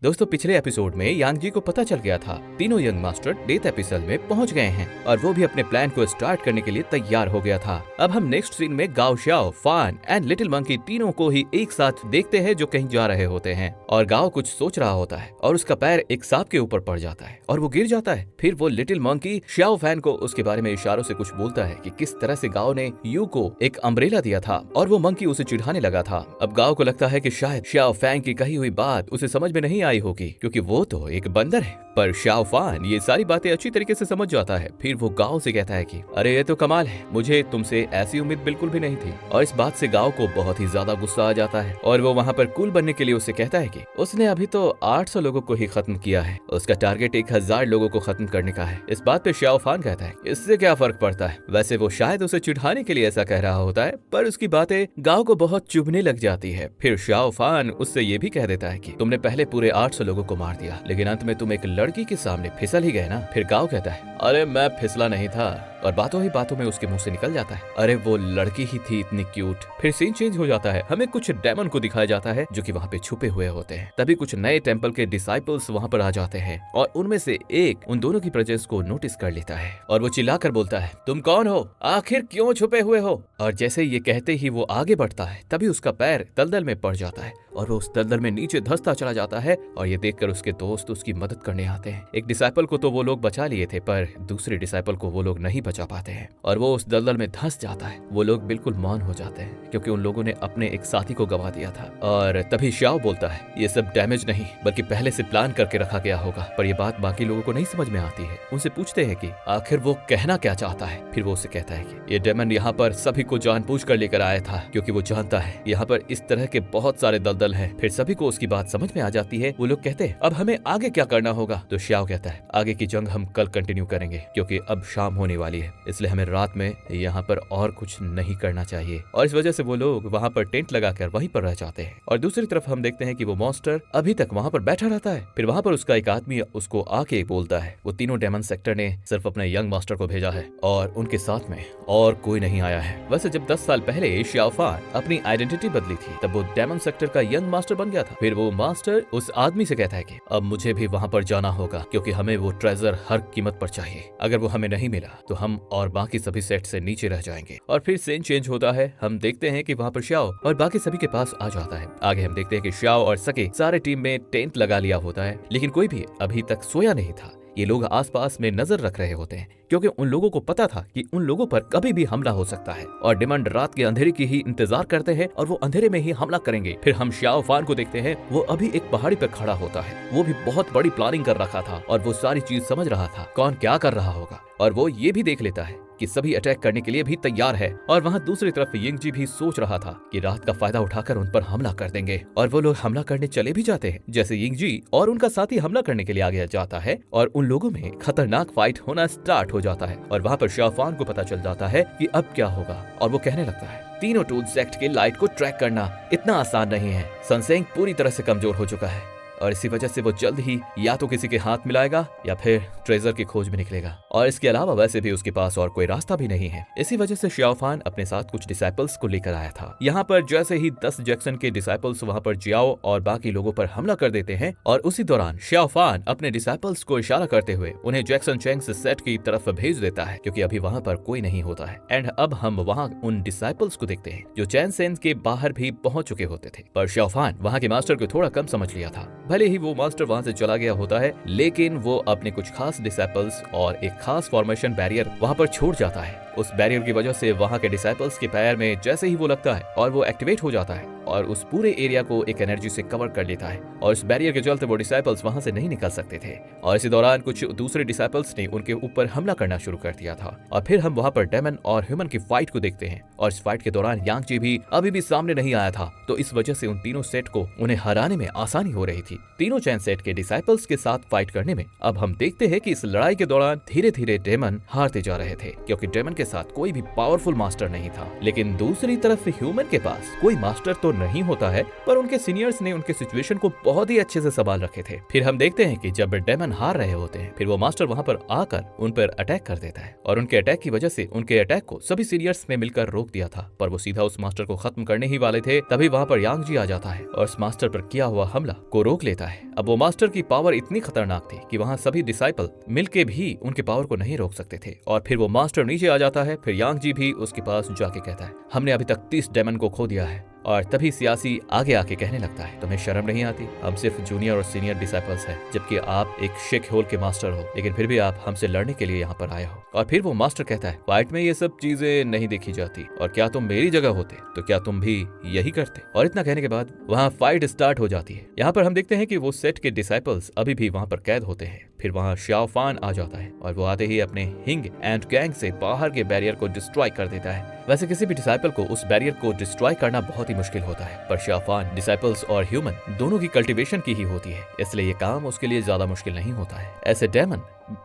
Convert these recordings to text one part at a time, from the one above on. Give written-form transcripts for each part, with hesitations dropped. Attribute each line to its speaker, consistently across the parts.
Speaker 1: दोस्तों पिछले एपिसोड में यांग जी को पता चल गया था तीनों यंग मास्टर डेथ एपिसोड में पहुंच गए हैं और वो भी अपने प्लान को स्टार्ट करने के लिए तैयार हो गया था। अब हम नेक्स्ट सीन में गाओ शाओ, फान एंड लिटिल मंकी तीनों को ही एक साथ देखते हैं जो कहीं जा रहे होते हैं और गाओ कुछ सोच रहा होता है और उसका पैर एक सांप के ऊपर पड़ जाता है और वो गिर जाता है। फिर वो लिटिल मंकी शाओ फैन को उसके बारे में इशारों से कुछ बोलता है कि किस तरह से गाओ ने यू को एक अम्ब्रेला दिया था और वो मंकी उसे चिढ़ाने लगा था। अब गाओ को लगता है कि शायद शाओ फैन की कही हुई बात उसे समझ में नहीं आई होगी क्योंकि वो तो एक बंदर है, पर शाओ फान ये सारी बातें अच्छी तरीके से समझ जाता है। फिर वो गाओ से कहता है कि अरे ये तो कमाल है, मुझे तुमसे ऐसी उम्मीद बिल्कुल भी नहीं थी। और इस बात से गाओ को बहुत ही ज्यादा गुस्सा आ जाता है और वो वहाँ पर कूल बनने के लिए उससे कहता है कि उसने अभी तो 800 लोगों को ही खत्म किया है, उसका टारगेट 1000 लोगों को खत्म करने का है। इस बात पे शाओ फान कहता है इससे क्या फर्क पड़ता है। वैसे वो शायद उसे चिढ़ाने के लिए ऐसा कह रहा होता है, पर उसकी बातें गाओ को बहुत चुभने लग जाती है। फिर शाओ फान उससे ये भी कह देता है कि तुमने पहले पूरे 800 लोगों को मार दिया, लेकिन अंत में तुम एक लड़की के सामने फिसल ही गए ना। फिर गाओ कहता है अरे मैं फिसला नहीं था, और बातों ही बातों में उसके मुंह से निकल जाता है अरे वो लड़की ही थी इतनी क्यूट। फिर सीन चेंज हो जाता है, हमें कुछ डेमन को दिखाया जाता है जो कि वहाँ पे छुपे हुए होते हैं। तभी कुछ नए टेंपल के डिसाइपल्स वहाँ पर आ जाते हैं और उनमें से एक उन दोनों की प्रेजेंस को नोटिस कर लेता है और वो चिल्लाकर बोलता है तुम कौन हो, आखिर क्यों छुपे हुए हो। और जैसे ये कहते ही वो आगे बढ़ता है तभी उसका पैर दलदल में पड़ जाता है और वो उस दलदल में नीचे धंसता चला जाता है और ये देखकर उसके दोस्त उसकी मदद करने आते हैं। एक डिसाइपल को तो वो लोग बचा लिए थे, पर दूसरे डिसाइपल को वो लोग नहीं बचा पाते हैं और वो उस दलदल में धंस जाता है। वो लोग बिल्कुल मौन हो जाते हैं क्योंकि उन लोगों ने अपने एक साथी को गवा दिया था। और तभी शाओ बोलता है ये सब डैमेज नहीं बल्कि पहले से प्लान करके रखा गया होगा, पर ये बात बाकी लोगों को नहीं समझ में आती है। उनसे पूछते हैं कि आखिर वो कहना क्या चाहता है। फिर वो उसे कहता है कि ये डेमन यहाँ पर सभी को जानबूझ कर लेकर आया था क्योंकि वो जानता है यहाँ पर इस तरह के बहुत सारे दलदल हैं। फिर सभी को उसकी बात समझ में आ जाती है। वो लोग कहते हैं अब हमें आगे क्या करना होगा। तो शाओ कहता है आगे की जंग हम कल कंटिन्यू करेंगे क्योंकि अब शाम होने वाली है, इसलिए हमें रात में यहाँ पर और कुछ नहीं करना चाहिए। और इस वजह से वो लोग वहाँ पर टेंट लगाकर वहीं पर रह जाते हैं। और दूसरी तरफ हम देखते हैं कि वो मॉन्स्टर अभी तक वहाँ पर बैठा रहता है। फिर वहाँ पर उसका एक आदमी उसको आके बोलता है वो तीनों डेमन सेक्टर ने सिर्फ अपने यंग मास्टर को भेजा है और उनके साथ में और कोई नहीं आया है। वैसे जब 10 साल पहले शाओ फान अपनी आइडेंटिटी बदली थी तब वो डेमन सेक्टर का यंग मास्टर बन गया था। फिर वो मास्टर उस आदमी से कहता है कि अब मुझे भी वहाँ पर जाना होगा क्योंकि हमें वो ट्रेजर हर कीमत पर चाहिए। अगर वो हमें नहीं मिला तो हम और बाकी सभी सेट से नीचे रह जाएंगे। और फिर सीन चेंज होता है, हम देखते हैं कि वहाँ पर शाओ और बाकी सभी के पास आ जाता है। आगे हम देखते हैं कि शाओ और सके सारे टीम में टेंट लगा लिया होता है, लेकिन कोई भी अभी तक सोया नहीं था। ये लोग आसपास में नजर रख रहे होते हैं क्योंकि उन लोगों को पता था कि उन लोगों पर कभी भी हमला हो सकता है और डिमांड रात के अंधेरे की ही इंतजार करते हैं और वो अंधेरे में ही हमला करेंगे। फिर हम शाओ फान को देखते हैं, वो अभी एक पहाड़ी पर खड़ा होता है। वो भी बहुत बड़ी प्लानिंग कर रखा था और वो सारी चीज समझ रहा था कौन क्या कर रहा होगा और वो ये भी देख लेता है कि सभी अटैक करने के लिए भी तैयार है। और वहाँ दूसरी तरफ यिंग जी भी सोच रहा था कि रात का फायदा उठाकर उन पर हमला कर देंगे और वो लोग हमला करने चले भी जाते हैं। जैसे यिंग जी और उनका साथी हमला करने के लिए आगे जाता है और उन लोगों में खतरनाक फाइट होना स्टार्ट हो जाता है और वहाँ पर शाओ फान को पता चल जाता है कि अब क्या होगा और वो कहने लगता है तीनों टूथ सेक्ट के लाइट को ट्रैक करना इतना आसान नहीं है। सनसेंग पूरी तरह से कमजोर हो चुका है और इसी वजह से वो जल्द ही या तो किसी के हाथ मिलाएगा या फिर ट्रेजर की खोज में निकलेगा और इसके अलावा वैसे भी उसके पास और कोई रास्ता भी नहीं है। इसी वजह से शाओ फान अपने साथ कुछ डिसाइपल्स को लेकर आया था। यहाँ पर जैसे ही 10 जैक्सन के डिसाइपल्स वहाँ पर जियाओ और बाकी लोगों पर हमला कर देते हैं और उसी दौरान शाओ फान अपने डिसाइपल्स को इशारा करते हुए उन्हें जैक्सन चैंग्स सेट की तरफ भेज देता है क्योंकि अभी वहाँ पर कोई नहीं होता है। एंड अब हम वहाँ उन डिसाइपल्स को देखते हैं जो चैन सेंस के बाहर भी पहुंच चुके होते थे, पर शाओ फान वहाँ के मास्टर को थोड़ा कम समझ लिया था। भले ही वो मास्टर वहाँ से चला गया होता है, लेकिन वो अपने कुछ खास डिसाइपल्स और एक खास फॉर्मेशन बैरियर वहाँ पर छोड़ जाता है। उस बैरियर की वजह से वहाँ के डिसाइपल्स के पैर में जैसे ही वो लगता है और वो एक्टिवेट हो जाता है और उस पूरे एरिया को एक एनर्जी से कवर कर लेता है और इस बैरियर के चलते वो डिसाइपल्स वहाँ से नहीं निकल सकते थे। और इसी दौरान कुछ दूसरे डिसाइपल्स ने उनके ऊपर हमला करना शुरू कर दिया था। और फिर हम वहाँ पर डेमन और ह्यूमन की फाइट को देखते हैं और इस फाइट के दौरान यांग जी भी अभी भी सामने नहीं आया था, तो इस वजह से उन तीनों सेट को उन्हें हराने में आसानी हो रही थी। तीनों चैन सेट के डिसाइपल्स के साथ फाइट करने में अब हम देखते हैं कि इस लड़ाई के दौरान धीरे धीरे डेमन हारते जा रहे थे क्योंकि डेमन के साथ कोई भी पावरफुल मास्टर नहीं था, लेकिन दूसरी तरफ ह्यूमन के पास कोई मास्टर तो नहीं होता है, पर उनके सीनियर्स ने उनके सिचुएशन को बहुत ही अच्छे से संभाल रखे थे। फिर हम देखते हैं कि जब डेमन हार रहे होते हैं, फिर वो मास्टर वहाँ पर आकर उन पर अटैक कर देता है और उनके अटैक की वजह से उनके अटैक को सभी सीनियर्स ने मिलकर रोक दिया था। पर वो सीधा उस मास्टर को खत्म करने ही वाले थे, तभी वहाँ पर यांग जी आ जाता है और उस मास्टर पर किया हुआ हमला को रोक लेता है। अब वो मास्टर की पावर इतनी खतरनाक थी कि वहाँ सभी डिसाइपल मिलके भी उनके पावर को नहीं रोक सकते थे। और फिर वो मास्टर नीचे आ जाता है। फिर यांग जी भी उसके पास जाके कहता है, हमने अभी तक 30 डेमन को खो दिया है। और तभी सियासी आगे आके कहने लगता है, तुम्हें शर्म नहीं आती? हम सिर्फ जूनियर और सीनियर डिसाइपल्स हैं, जबकि आप एक शेख होल के मास्टर हो, लेकिन फिर भी आप हमसे लड़ने के लिए यहाँ पर आए हो। और फिर वो मास्टर कहता है, फाइट में ये सब चीजें नहीं देखी जाती, और क्या तुम मेरी जगह होते तो क्या तुम भी यही करते? और इतना कहने के बाद वहाँ फाइट स्टार्ट हो जाती है। यहाँ पर हम देखते हैं कि वो सेट के डिसाइपल्स अभी भी वहाँ पर कैद होते हैं। फिर वहाँ शाओ फान आ जाता है और वो आते ही अपने हिंग एंड गैंग से बाहर के बैरियर को डिस्ट्रॉय कर देता है। वैसे किसी भी डिसाइपल को उस बैरियर को डिस्ट्रॉय करना बहुत ही मुश्किल होता है, पर शाओ फान डिसाइपल्स और ह्यूमन दोनों की कल्टीवेशन की ही होती है, इसलिए ये काम उसके लिए ज्यादा मुश्किल नहीं होता है। ऐसे डेमन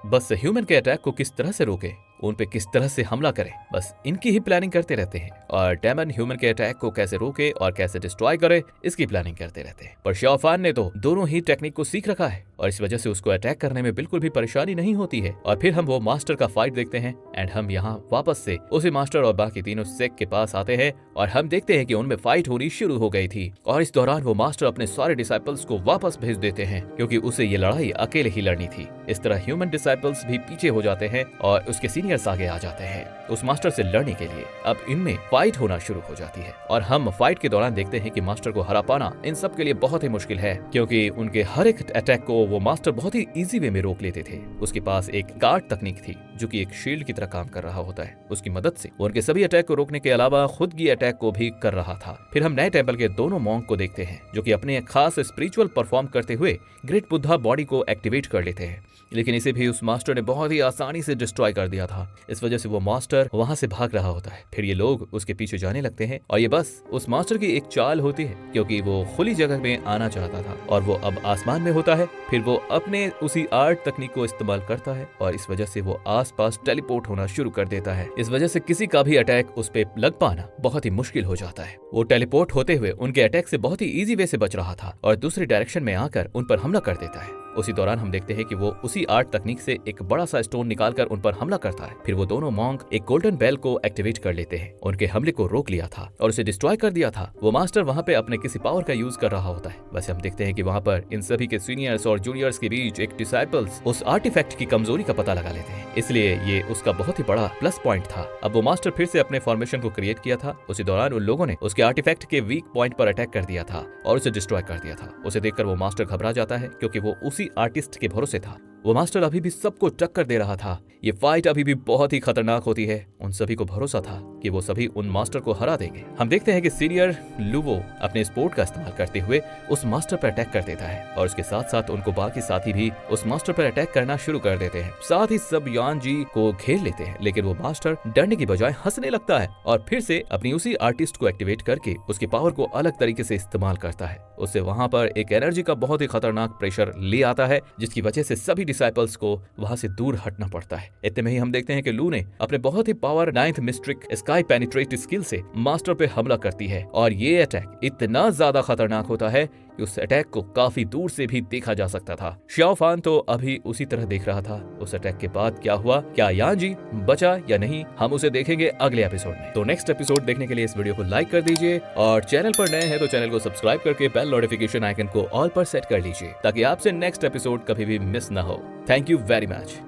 Speaker 1: बस ह्यूमन के अटैक को किस तरह से रोके, उन पे किस तरह से हमला करे, बस इनकी ही प्लानिंग करते रहते हैं। और डेमन ह्यूमन के अटैक को कैसे रोके और कैसे डिस्ट्रॉय करे, इसकी प्लानिंग करते रहते हैं। पर शाओ फान ने तो दोनों ही टेक्निक को सीख रखा है और इस वजह से उसको अटैक करने में बिल्कुल भी परेशानी नहीं होती है। और फिर हम वो मास्टर का फाइट देखते हैं एंड हम यहाँ वापस से उसी मास्टर और बाकी तीनों सेक के पास आते हैं और हम देखते हैं कि उनमें फाइट होनी शुरू हो गई थी। और इस दौरान वो मास्टर अपने सारे डिसाइपल्स को वापस भेज देते हैं, क्योंकि उसे ये लड़ाई अकेले ही लड़नी थी। इस तरह ह्यूमन डिसाइपल्स भी पीछे हो जाते हैं और उसके सीनियर्स आगे आ जाते हैं उस मास्टर से लड़ने के लिए। अब इनमें फाइट होना शुरू हो जाती है और हम फाइट के दौरान देखते हैं कि मास्टर को हरा पाना इन सब के लिए बहुत ही मुश्किल है, क्योंकि उनके हर एक अटैक को वो मास्टर बहुत ही इजी वे में रोक लेते थे। उसके पास एक गार्ड तकनीक थी जो कि एक शील्ड की तरह काम कर रहा होता है। उसकी मदद से वो उनके सभी अटैक को रोकने के अलावा खुद की अटैक को भी कर रहा था। फिर हम नए टेंपल के दोनों मॉन्क को देखते हैं जो कि अपने खास स्पिरिचुअल परफॉर्म करते हुए ग्रेट बुद्धा बॉडी को एक्टिवेट कर लेते हैं, लेकिन इसे भी उस मास्टर ने बहुत ही आसानी से डिस्ट्रॉय कर दिया था। इस वजह से वो मास्टर वहां से भाग रहा होता है। फिर ये लोग उसके पीछे जाने लगते हैं और ये बस उस मास्टर की एक चाल होती है, क्योंकि वो खुली जगह में आना चाहता था और वो अब आसमान में होता है। फिर वो अपने उसी आर्ट तकनीक को इस्तेमाल करता है और इस वजह से वो आसपास टेलीपोर्ट होना शुरू कर देता है। इस वजह से किसी का भी अटैक उस पे लग पाना बहुत ही मुश्किल हो जाता है। वो टेलीपोर्ट होते हुए उनके अटैक से बहुत ही इजी वे से बच रहा था और दूसरी डायरेक्शन में आकर उन पर हमला कर देता है। उसी दौरान हम देखते हैं कि वो उसी आर्ट तकनीक से एक बड़ा सा स्टोन निकालकर उन पर हमला करता है। फिर वो दोनों मॉन्क एक गोल्डन बेल को एक्टिवेट कर लेते हैं। उनके हमले को रोक लिया था और उसे डिस्ट्रॉय कर दिया था। वो मास्टर वहाँ पे अपने किसी पावर का यूज कर रहा होता है। वैसे हम देखते हैं कि वहाँ पर इन सभी के सीनियर्स और जूनियर्स के बीच एक डिसाइपल्स उस आर्टिफैक्ट की कमजोरी का पता लगा लेते हैं, इसलिए ये उसका बहुत ही बड़ा प्लस पॉइंट था। अब वो मास्टर फिर से अपने फॉर्मेशन को क्रिएट किया था। उसी दौरान उन लोगों ने उसके आर्टिफैक्ट के वीक पॉइंट पर अटैक कर दिया था और उसे डिस्ट्रॉय कर दिया था। उसे देखकर वो मास्टर घबरा जाता है, क्योंकि वो उसी आर्टिस्ट के भरोसे था। वो मास्टर अभी भी सबको टक्कर दे रहा था। ये फाइट अभी भी बहुत ही खतरनाक होती है। उन सभी को भरोसा था कि वो सभी उन मास्टर को हरा देंगे। हम देखते हैं कि सीनियर लुवो अपने स्पोर्ट का इस्तेमाल करते हुए उस मास्टर पर अटैक कर देता है और उसके साथ साथ उनको बाकी साथी भी उस मास्टर पर अटैक करना शुरू कर देते हैं। साथ ही सब यान जी को घेर लेते हैं, लेकिन वो मास्टर डरने की बजाय हंसने लगता है और फिर से अपनी उसी आर्टिस्ट को एक्टिवेट करके उसकी पावर को अलग तरीके से इस्तेमाल करता है। उससे वहां पर एक एनर्जी का बहुत ही खतरनाक प्रेशर ले आता है, जिसकी वजह से सभी डिसाइपल्स को वहां से दूर हटना पड़ता है। इतने में ही हम देखते हैं कि लू ने अपने बहुत ही power 9th mystic sky penetrate skill से मास्टर पे हमला करती है और ये अटैक इतना ज्यादा खतरनाक होता है कि उस अटैक को काफी दूर से भी देखा जा सकता था। शाओ फान तो अभी उसी तरह देख रहा था। उस अटैक के बाद क्या हुआ, क्या यान जी बचा या नहीं, हम उसे देखेंगे अगले एपिसोड में। तो नेक्स्ट एपिसोड देखने के लिए इस वीडियो को लाइक कर दीजिए और चैनल पर नए हैं तो चैनल को सब्सक्राइब करके बेल नोटिफिकेशन आइकन को ऑल पर सेट कर लीजिए, ताकि आपसे नेक्स्ट एपिसोड कभी भी मिस ना हो। Thank you very much.